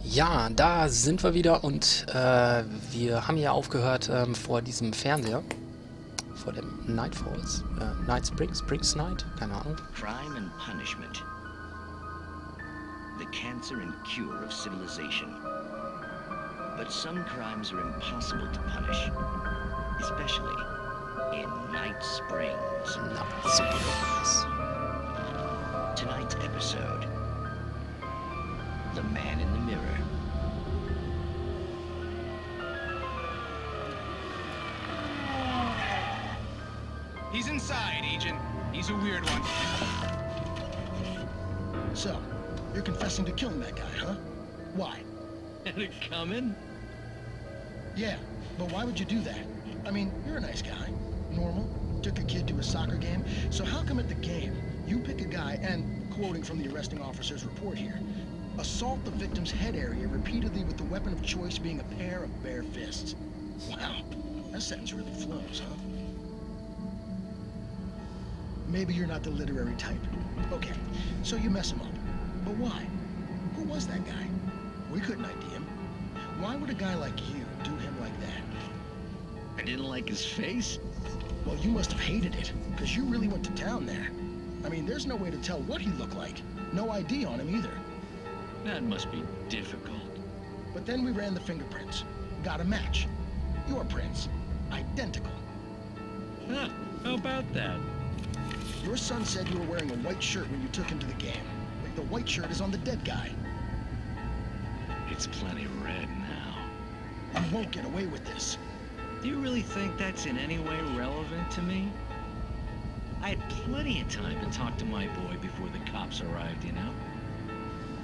Ja, da sind wir wieder und wir haben ja aufgehört vor diesem Fernseher, vor dem Nightfalls, Night Springs Night, keine Ahnung. Crime and punishment. The cancer and cure of civilization. But some crimes are impossible to punish, especially in Night Springs. Night Springs. Tonight's episode: The Man in the Mirror. He's inside, Agent. He's a weird one. So, you're confessing to killing that guy, huh? Why? Had it coming? Yeah, but why would you do that? I mean, you're a nice guy. Normal. Took a kid to a soccer game. So how come at the game, you pick a guy and, quoting from the arresting officer's report here, assault the victim's head area repeatedly with the weapon of choice being a pair of bare fists? Wow, that sentence really flows, huh? Maybe you're not the literary type. Okay, so you mess him up. But why? Who was that guy? We couldn't ID him. Why would a guy like you do him like that? I didn't like his face. Well, you must have hated it, because you really went to town there. I mean, there's no way to tell what he looked like. No ID on him either. That must be difficult. But then we ran the fingerprints. Got a match. Your prints. Identical. Huh, how about that? Your son said you were wearing a white shirt when you took him to the game. The white shirt is on the dead guy. It's plenty red now. You won't get away with this. Do you really think that's in any way relevant to me? I had plenty of time to talk to my boy before the cops arrived, you know?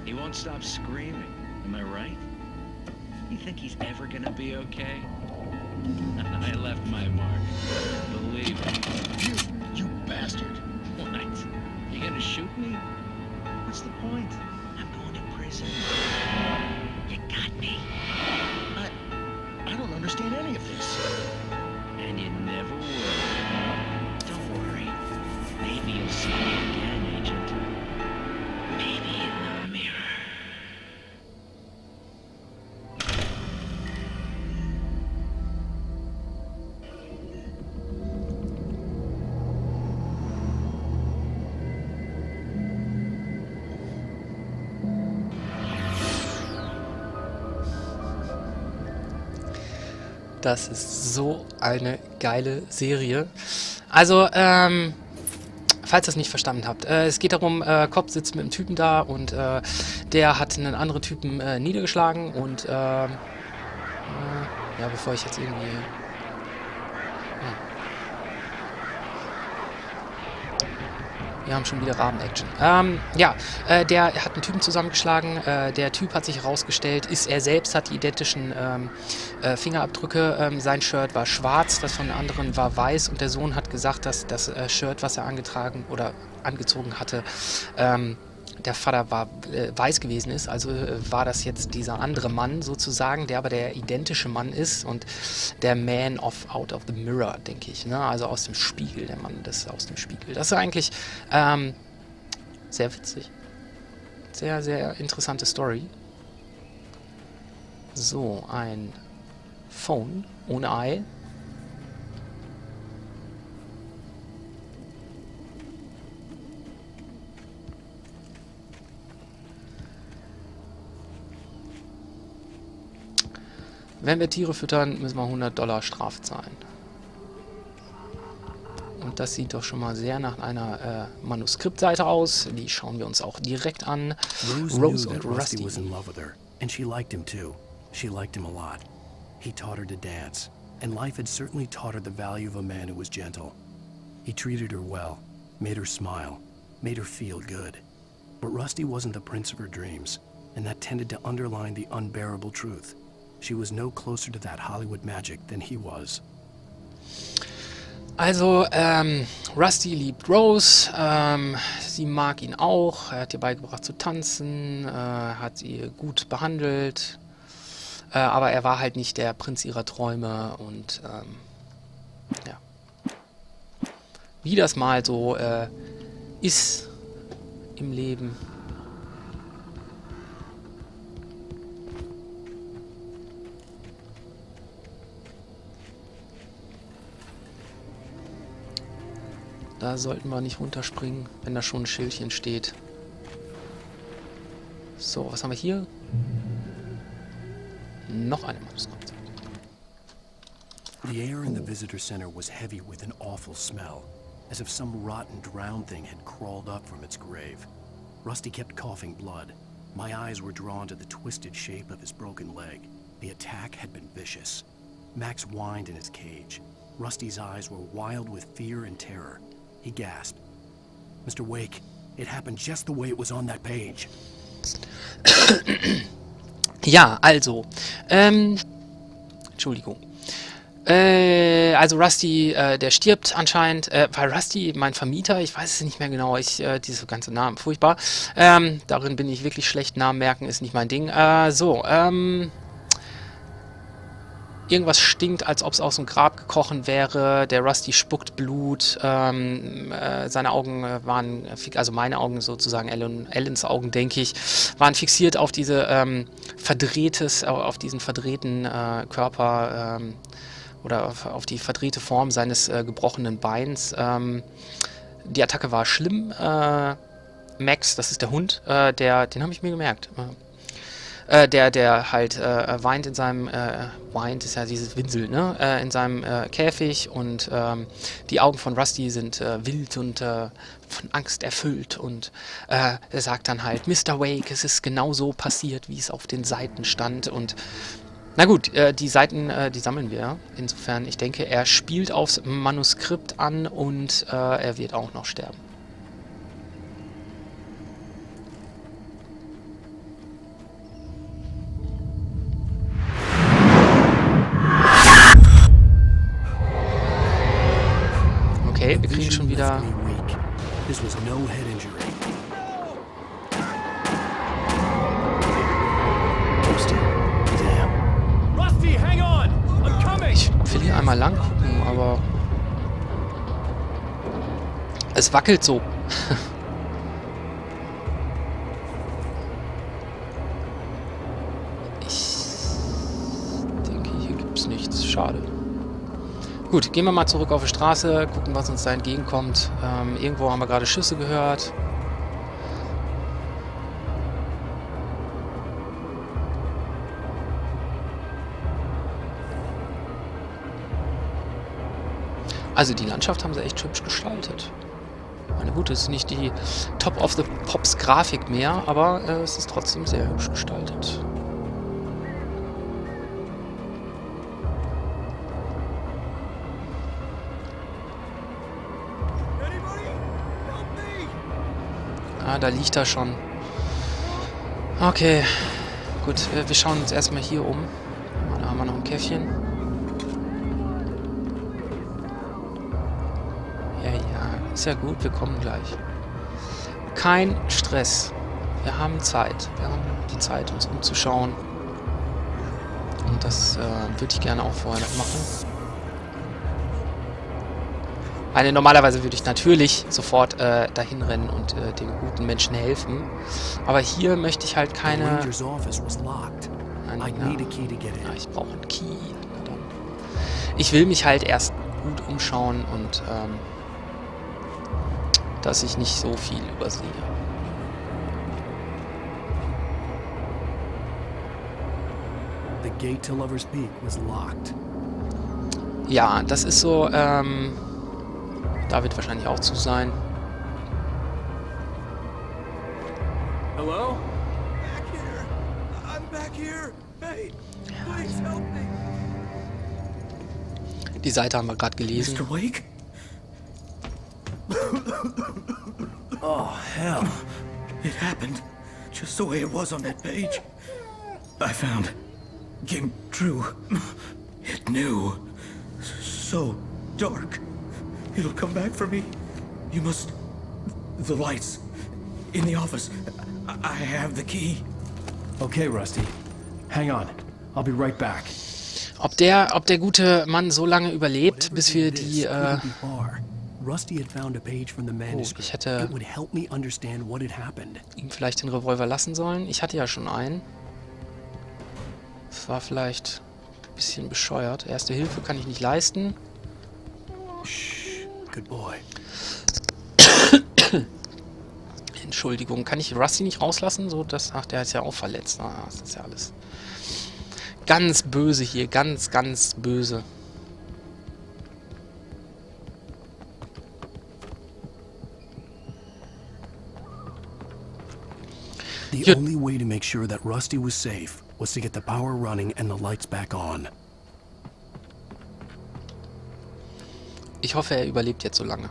He won't stop screaming, am I right? You think he's ever gonna be okay? I left my mark. Believe me. You bastard. What? You gonna shoot me? What's the point? I'm going to prison. You got me. I don't understand any of this. And you never will. Don't worry. Maybe you'll see me again, Agent. Maybe in the mirror. Das ist so eine geile Serie. Also, falls ihr es nicht verstanden habt, es geht darum, Cop sitzt mit einem Typen da und der hat einen anderen Typen niedergeschlagen und ja, bevor ich jetzt irgendwie... Wir haben schon wieder Raben-Action. Ja, der hat einen Typen zusammengeschlagen. Der Typ hat sich herausgestellt, er selbst hat die identischen Fingerabdrücke. Sein Shirt war schwarz, das von den anderen war weiß. Und der Sohn hat gesagt, dass das Shirt, was er angetragen oder angezogen hatte, der Vater war weiß gewesen ist. Also war das jetzt dieser andere Mann sozusagen, der aber der identische Mann ist und der Man out of the Mirror, denke ich. Ne? Also aus dem Spiegel, der Mann aus dem Spiegel. Das ist eigentlich sehr witzig. Sehr, sehr interessante Story. So, ein Phone ohne Ei. Wenn wir Tiere füttern, müssen wir $100 Strafe zahlen. Und das sieht doch schon mal sehr nach einer Manuskriptseite aus. Die schauen wir uns auch direkt an. Rose knew that Rusty was in love with her, and she liked him too. She liked him a lot. He taught her to dance, and life had certainly taught her the value of a man who was gentle. He treated her well, made her smile, made her feel good. But Rusty wasn't the prince of her dreams, and that tended to underline the unbearable truth. She was no closer to that Hollywood magic than he was. Also, Rusty liebt Rose, sie mag ihn auch, er hat ihr beigebracht zu tanzen, hat sie gut behandelt, aber er war halt nicht der Prinz ihrer Träume und ja. Wie das mal so ist im Leben. Da sollten wir nicht runterspringen, wenn da schon ein Schildchen steht. So, was haben wir hier? Noch eine Manuskript. The air in the visitor center was heavy with an awful smell, as if some rotten drowned thing had crawled up from its grave. Rusty kept coughing blood. My eyes were drawn to the twisted shape of his broken leg. The attack had been vicious. Max whined in his cage. Rusty's eyes were wild with fear and terror. He gasped. Mr. Wake, it happened just the way it was on that page. Ja, also, Entschuldigung. Also Rusty, der stirbt anscheinend, weil Rusty, mein Vermieter, ich weiß es nicht mehr genau, diese ganze Namen, furchtbar. Darin bin ich wirklich schlecht, Namen merken ist nicht mein Ding. Irgendwas stinkt, als ob es aus dem Grab gekrochen wäre. Der Rusty spuckt Blut. Seine Augen waren, also meine Augen sozusagen, Allens Augen, denke ich, waren fixiert auf diese auf diesen verdrehten Körper oder auf die verdrehte Form seines gebrochenen Beins. Die Attacke war schlimm. Max, das ist der Hund, den habe ich mir gemerkt. Der halt weint in seinem, weint ist ja dieses Winsel, ne? In seinem Käfig und die Augen von Rusty sind wild und von Angst erfüllt und er sagt dann halt, Mr. Wake, es ist genau so passiert, wie es auf den Seiten stand und na gut, die Seiten, die sammeln wir. Insofern, ich denke, er spielt aufs Manuskript an und er wird auch noch sterben. Okay, wir kriegen schon wieder... Ich will hier einmal lang gucken, aber... Es wackelt so. Ich denke, hier gibt es nichts. Schade. Gut, gehen wir mal zurück auf die Straße, gucken, was uns da entgegenkommt. Irgendwo haben wir gerade Schüsse gehört. Also die Landschaft haben sie echt hübsch gestaltet. Meine gut, es ist nicht die Top of the Pops Grafik mehr, aber es ist trotzdem sehr hübsch gestaltet. Ah, da liegt er schon. Okay, gut, wir schauen uns erstmal hier um. Da haben wir noch ein Käffchen. Ja, ist ja gut, wir kommen gleich. Kein Stress. Wir haben Zeit. Wir haben die Zeit, uns umzuschauen. Und das würde ich gerne auch vorher noch machen. Normalerweise würde ich natürlich sofort dahin rennen und dem guten Menschen helfen. Aber hier möchte ich halt keine... ich brauche einen Key. Ich will mich halt erst gut umschauen und dass ich nicht so viel übersehe. The gate to Lover's Peak was locked. Ja, das ist so, da wird wahrscheinlich auch zu sein. Hello? Back here. I'm back here. Hey, please help me. Die Seite haben wir gerade gelesen. Mr. Wake? Oh, hell. It happened just the way it was on that page. I found. Came true. It knew. So dark. It'll come back for me. You must... The lights. In the office. I have the key. Okay, Rusty. Hang on. I'll be right back. Ob der gute Mann so lange überlebt, bis wir die, ich hätte ihm vielleicht den Revolver lassen sollen. Ich hatte ja schon einen. Das war vielleicht ein bisschen bescheuert. Erste Hilfe kann ich nicht leisten. Good boy. Entschuldigung, kann ich Rusty nicht rauslassen? So, ach, der ist ja auch verletzt. Ah, das ist ja alles ganz böse hier, ganz, ganz böse. The only way to make sure that Rusty was safe was to get the power running and the lights back on. Ich hoffe, er überlebt jetzt so lange.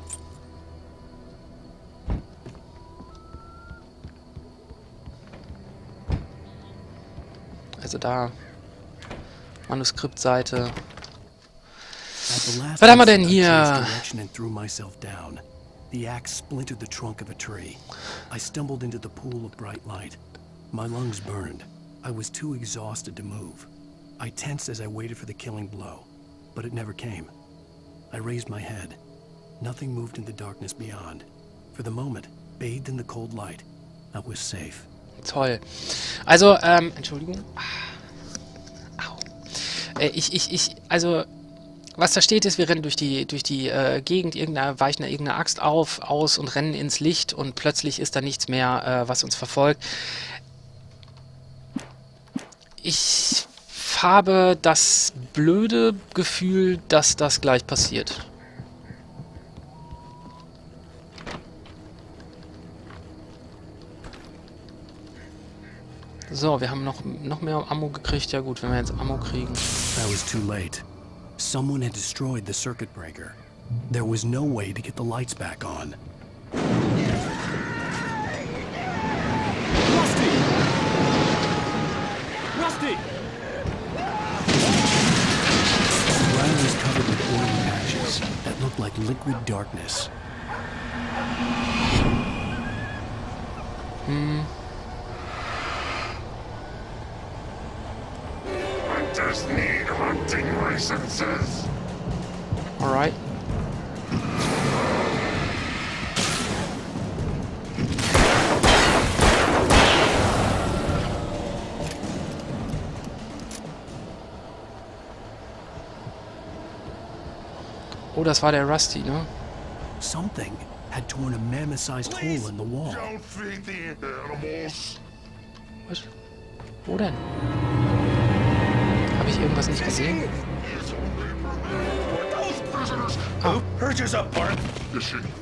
Also da, Manuskriptseite. Was haben wir denn hier? The axe splintered the trunk of a tree. I stumbled into the pool of bright light. My lungs burned. I was too exhausted to move. I tensed as I waited for the killing blow, but it never came. I raised my head. Nothing moved in the darkness beyond. For the moment, bathed in the cold light, I was safe. Toll. Also, Entschuldigung. Au. Also, was da steht ist, wir rennen durch die Gegend, weichen irgendeine Axt aus und rennen ins Licht und plötzlich ist da nichts mehr, was uns verfolgt. Ich habe das blöde Gefühl, dass das gleich passiert. So, wir haben noch mehr Ammo gekriegt. Ja gut, wenn wir jetzt Ammo kriegen. I was too late. Someone had destroyed the circuit breaker. There was no way to get the lights back on. Rusty! Rusty! The ground was covered with oily patches that looked like liquid darkness. Hunters need hunting licenses. All right. Oh, das war der Rusty, ne? Something had torn a mammoth-sized hole in the wall. Don't feed the animals. Was? Wo denn? Habe ich irgendwas nicht gesehen? Who purchase a park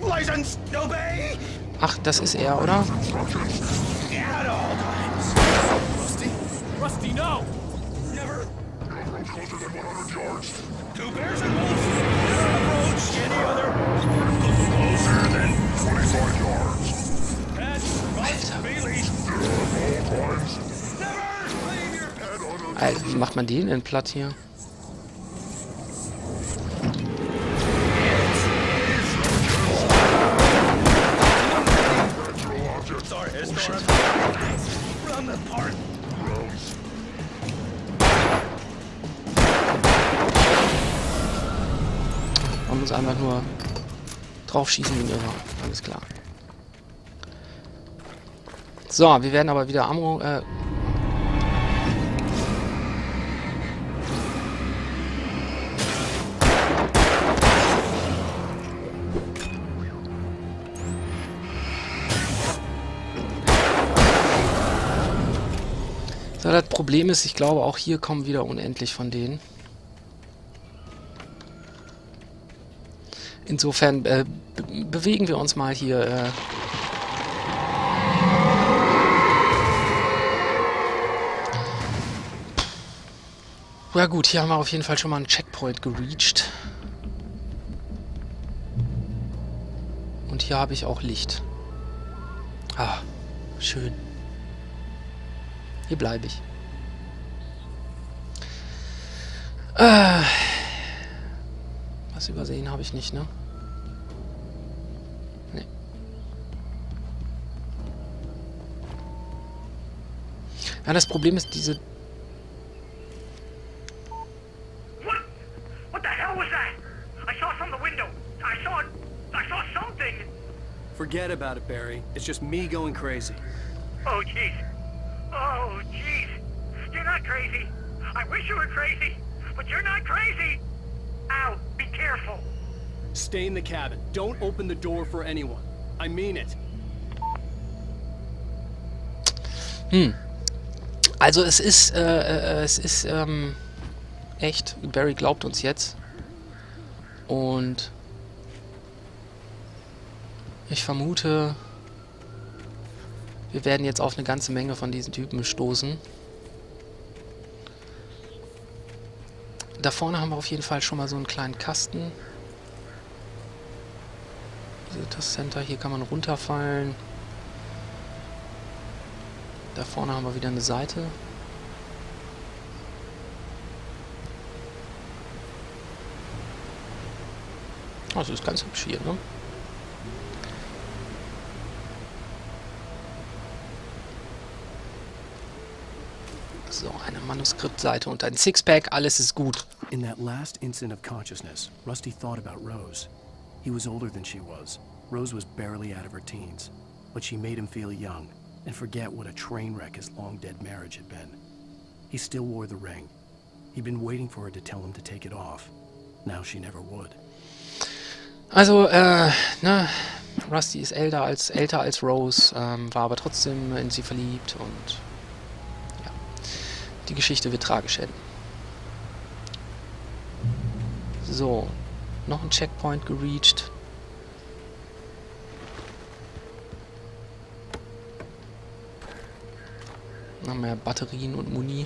license? Obey! Ach, das ist er, oder? At all times. Rusty? Rusty, no! Never. Closer than 100 yards. 2 bears and wolves. Never approached any other. Closer than 25 yards. That's right, Bailey. All times. Never leave your pet on a... Alter, wie macht man den denn platt hier? Sorry, historic. Run the park. Man muss einfach nur draufschießen wie ein Irrer. Alles klar. So, wir werden aber wieder Ammo... So, das Problem ist, ich glaube, auch hier kommen wieder unendlich von denen. Insofern bewegen wir uns mal hier. Ja gut, hier haben wir auf jeden Fall schon mal einen Checkpoint gereached. Und hier habe ich auch Licht. Ah, schön. Hier bleibe ich. Was übersehen habe ich nicht, ne? Nee. Ja, das Problem ist diese... What the hell was that? I saw from the window. I saw something. Forget about it, Barry. It's just me going crazy. Oh, jeez. Oh, jeez. You're not crazy. I wish you were crazy, but you're not crazy. Ow, be careful. Stay in the cabin. Don't open the door for anyone. I mean it. Also es ist echt, Barry glaubt uns jetzt. Und ich vermute, wir werden jetzt auf eine ganze Menge von diesen Typen stoßen. Da vorne haben wir auf jeden Fall schon mal so einen kleinen Kasten. Das Center, hier kann man runterfallen. Da vorne haben wir wieder eine Seite. Also ist ganz hübsch hier, ne? So, eine Manuskriptseite und ein Sixpack, alles ist gut. In that last instant of consciousness, Rusty thought about Rose. He was older than she was. Rose was barely out of her teens, but she made him feel young and forget what a train wreck his long-dead marriage had been. He still wore the ring. He'd been waiting for her to tell him to take it off. Now she never would. Also, Rusty ist älter als Rose, war aber trotzdem in sie verliebt und ja, die Geschichte wird tragisch enden. So, noch ein Checkpoint gereached. Noch mehr Batterien und Muni.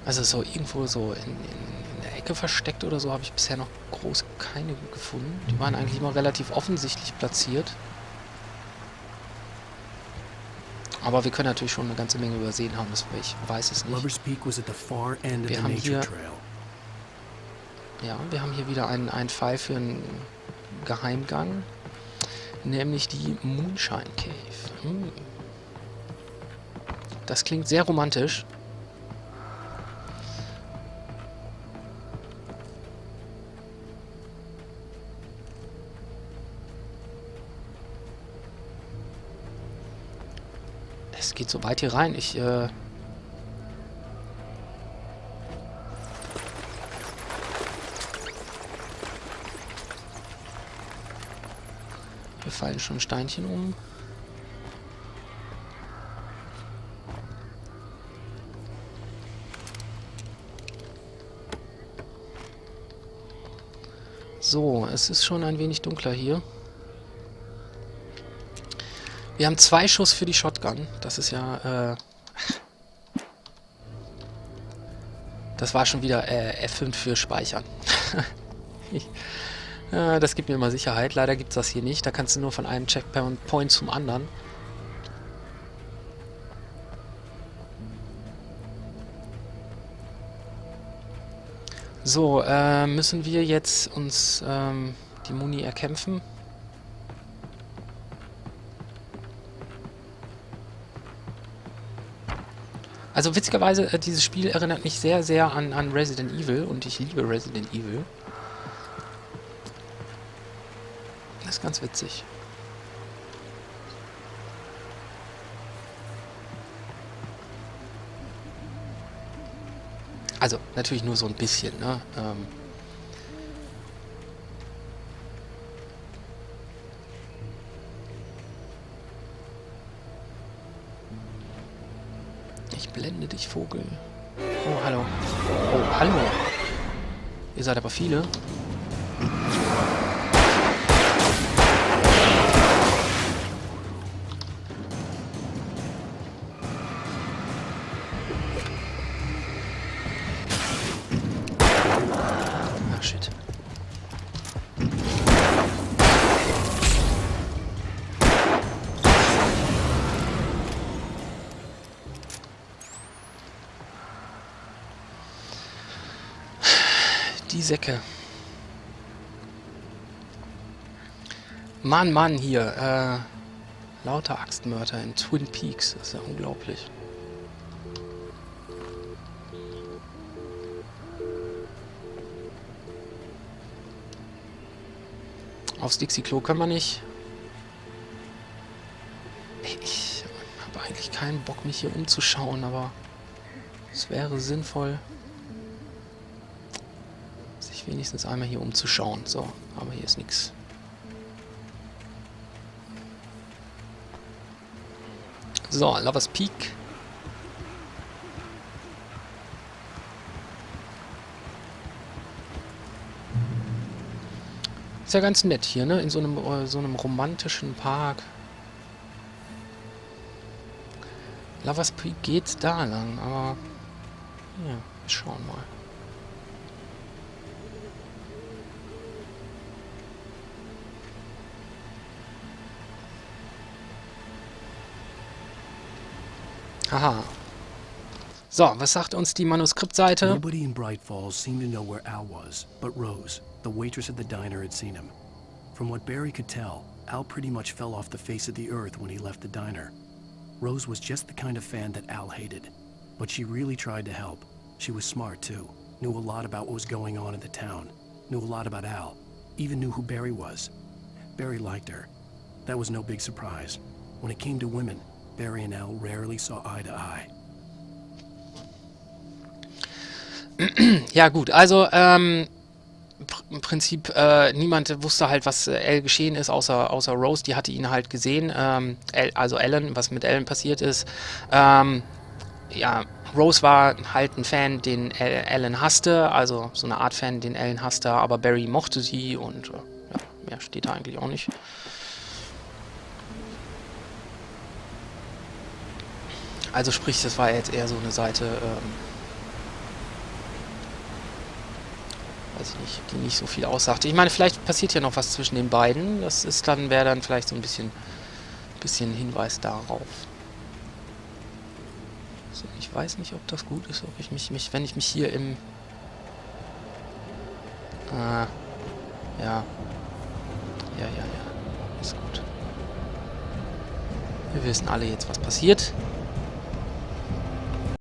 Also so irgendwo so in der Ecke versteckt oder so habe ich bisher noch groß keine gefunden. Die waren eigentlich immer relativ offensichtlich platziert. Aber wir können natürlich schon eine ganze Menge übersehen haben, ich weiß es nicht. Lover's Peak was at the far end of Wir the haben nature hier, trail. ja, wir haben hier wieder einen Fall für einen Geheimgang, nämlich die Moonshine Cave. Das klingt sehr romantisch. Es geht so weit hier rein. Wir fallen schon Steinchen um. So, es ist schon ein wenig dunkler hier. Wir haben 2 Schuss für die Shotgun. Das ist ja, das war schon wieder F5 für Speichern. Das gibt mir immer Sicherheit. Leider gibt es das hier nicht. Da kannst du nur von einem Checkpoint zum anderen. So, müssen wir jetzt uns die Muni erkämpfen? Also witzigerweise, dieses Spiel erinnert mich sehr, sehr an Resident Evil und ich liebe Resident Evil. Das ist ganz witzig. Also, natürlich nur so ein bisschen, ne? Ich blende dich, Vogel. Oh, hallo. Oh, hallo. Ihr seid aber viele. Ah, shit. Die Säcke. Mann, hier. Lauter Axtmörder in Twin Peaks. Das ist ja unglaublich. Aufs Dixie-Klo können wir nicht. Ich habe eigentlich keinen Bock, mich hier umzuschauen, aber es wäre sinnvoll, sich wenigstens einmal hier umzuschauen. So, aber hier ist nichts. So, Lovers Peak. Ist ja ganz nett hier, ne? In so einem romantischen Park. Lovers Peak geht da lang, aber ja, wir schauen mal. Haha. So, was sagt uns die Manuskriptseite? Nobody in Bright Falls seemed to know where Al was, but Rose, the waitress at the diner, had seen him. From what Barry could tell, Al pretty much fell off the face of the earth when he left the diner. Rose was just the kind of fan that Al hated, but she really tried to help. She was smart too, knew a lot about what was going on in the town, knew a lot about Al, even knew who Barry was. Barry liked her. That was no big surprise. When it came to women, Barry and Al rarely saw eye to eye. Ja gut, also im Prinzip niemand wusste halt, was Al geschehen ist, außer Rose, die hatte ihn halt gesehen, also Alan, was mit Alan passiert ist. Ja, Rose war halt ein Fan, den Alan hasste, also so eine Art Fan, den Alan hasste, aber Barry mochte sie und ja, mehr steht da eigentlich auch nicht. Also sprich, das war jetzt eher so eine Seite, weiß ich nicht, die nicht so viel aussagte. Ich meine, vielleicht passiert ja noch was zwischen den beiden. Das ist dann, wäre dann vielleicht so ein bisschen Hinweis darauf. So, ich weiß nicht, ob das gut ist, ob ich mich wenn ich mich hier im ja, ist gut. Wir wissen alle jetzt, was passiert.